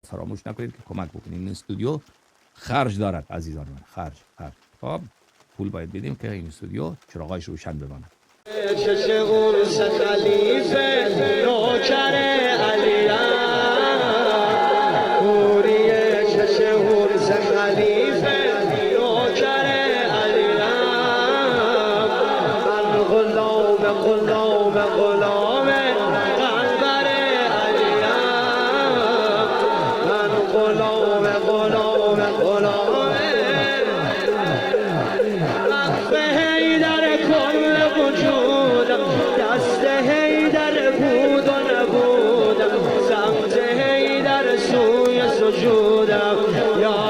فراموش نکنید که کمک بکنید. این استودیو خرج دارد عزیزان من، خرج. خب پول باید بدیم که این استودیو چراغایش روشن بماند. چش اورس خلیفه نوکر علیم کوریه چش اورس خلیفه نوکر علیم من غلام قنبر علیم من غلام دست حیدر بود و نبودم سمت حیدر سوی سجودم یا